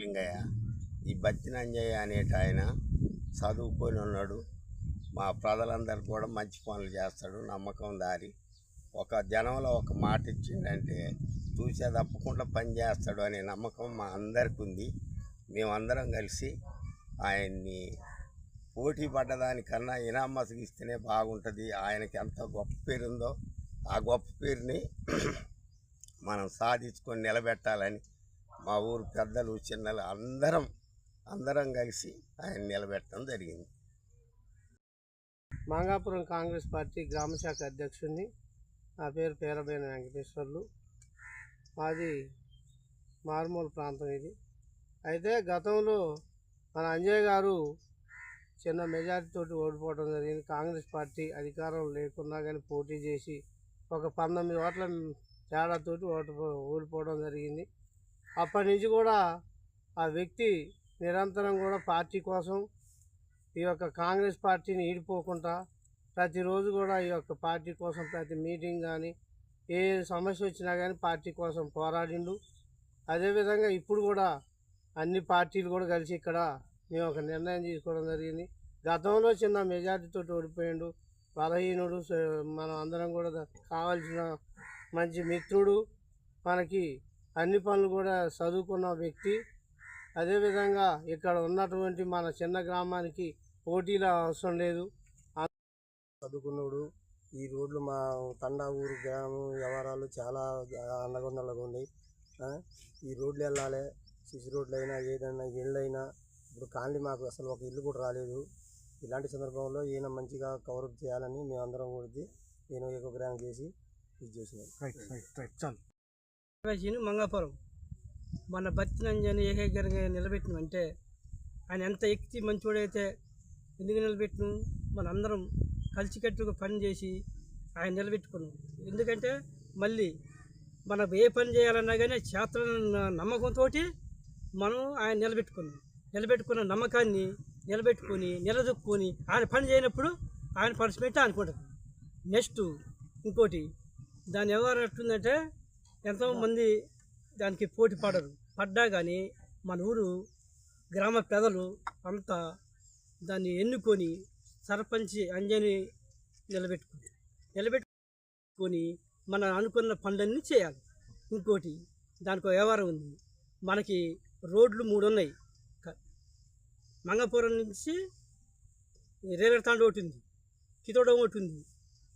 లింగయ్య ఈ బత్తినంజయ్య అనేట ఆయన చదువుకొని ఉన్నాడు. మా ప్రజలందరూ కూడా మంచి పనులు చేస్తాడు. నమ్మకం దారి ఒక జనంలో ఒక మాట ఇచ్చిండంటే చూసే తప్పకుండా పని చేస్తాడు అనే నమ్మకం మా అందరికి ఉంది. మేమందరం కలిసి ఆయన్ని పోటీ పడ్డదానికన్నా ఇనామతులు ఇస్తేనే బాగుంటుంది. ఆయనకి ఎంత గొప్ప పేరుందో ఆ గొప్ప పేరుని మనం సాధించుకొని నిలబెట్టాలని మా ఊరు పెద్దలు చిన్నలు అందరం కలిసి ఆయన నిలబెట్టడం జరిగింది. మంగాపురం కాంగ్రెస్ పార్టీ గ్రామశాఖ అధ్యక్షుడిని. నా పేరు పేరబైన వెంకటేశ్వర్లు. మాది మారుమూల ప్రాంతం ఇది. అయితే గతంలో మన అంజయ్య గారు చిన్న మెజారిటీతోటి ఓడిపోవడం జరిగింది. కాంగ్రెస్ పార్టీ అధికారం లేకున్నా కానీ పోటీ చేసి ఒక 19 ఓట్ల తేడాతోటి ఓడిపోవడం జరిగింది. అప్పటి నుంచి కూడా ఆ వ్యక్తి నిరంతరం కూడా పార్టీ కోసం ఈ యొక్క కాంగ్రెస్ పార్టీని ఈడిపోకుండా ప్రతిరోజు కూడా ఈ యొక్క పార్టీ కోసం ప్రతి మీటింగ్ కానీ ఏ సమస్య వచ్చినా కానీ పార్టీ కోసం పోరాడిండు. అదేవిధంగా ఇప్పుడు కూడా అన్ని పార్టీలు కూడా కలిసి ఇక్కడ మేము ఒక నిర్ణయం తీసుకోవడం జరిగింది. గతంలో చిన్న మెజారిటీతో ఓడిపోయిండు, బలహీనుడు. మనం అందరం కూడా కావాల్సిన మంచి మిత్రుడు, మనకి అన్ని పనులు కూడా చదువుకున్న వ్యక్తి. అదేవిధంగా ఇక్కడ ఉన్నటువంటి మన చిన్న గ్రామానికి పోటీల అవసరం లేదు. చదువుకున్నాడు. ఈ రోడ్లు మా తండా ఊరు గ్రామం వ్యవహారాలు చాలా అన్నగొందలుగా ఉన్నాయి. ఈ రోడ్లు వెళ్ళాలి, సిసి రోడ్లు అయినా ఏదైనా ఇళ్ళు అయినా. ఇప్పుడు కాలనీ మాకు అసలు ఒక ఇల్లు కూడా రాలేదు. ఇలాంటి సందర్భంలో ఈయన మంచిగా కవరప్ చేయాలని మేమందరం కూడా నేను ఏకోగ్రహం చేసి ఇది చేసినాం. మంగాపురం మన బత్తినంజని ఏకగ్రంగా నిలబెట్టినంటే ఆయన ఎంత ఎక్కి మంచోడైతే ఎందుకు నిలబెట్టిను, మనందరం కలిసికట్టుగా పని చేసి ఆయన నిలబెట్టుకున్నాం. ఎందుకంటే మళ్ళీ మనం ఏ పని చేయాలన్నా కానీ చేతన నమ్మకంతో మనం ఆయన నిలబెట్టుకున్న నమ్మకాన్ని నిలదొక్కుని ఆయన పని చేయనప్పుడు ఆయన పనిష్మెంట్ అనుకుంటారు. నెక్స్ట్ ఇంకోటి దాని వ్యవహారం ఎట్టుందంటే ఎంతోమంది దానికి పోటీ పడ్డా కానీ మన ఊరు గ్రామ ప్రజలు అంతా దాన్ని ఎన్నుకొని సర్పంచ్ అంజని నిలబెట్టుకొని మనం అనుకున్న పనులన్నీ చేయాలి. ఇంకోటి దానికి వ్యవహారం ఉంది. మనకి రోడ్లు 3 ఉన్నాయి. మంగాపురం నుంచి రేగడతాండ ఒకటి ఉంది, కితోడం ఒకటి ఉంది,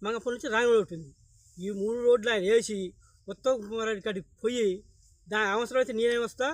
మంగాపురం నుంచి రాయగడ ఒకటి ఉంది. ఈ 3 రోడ్లు ఆయన వేసి ఉత్తమ కుమార్ రెడ్డి కాడికి పోయి దాని అవసరమైతే నేనే వస్తా,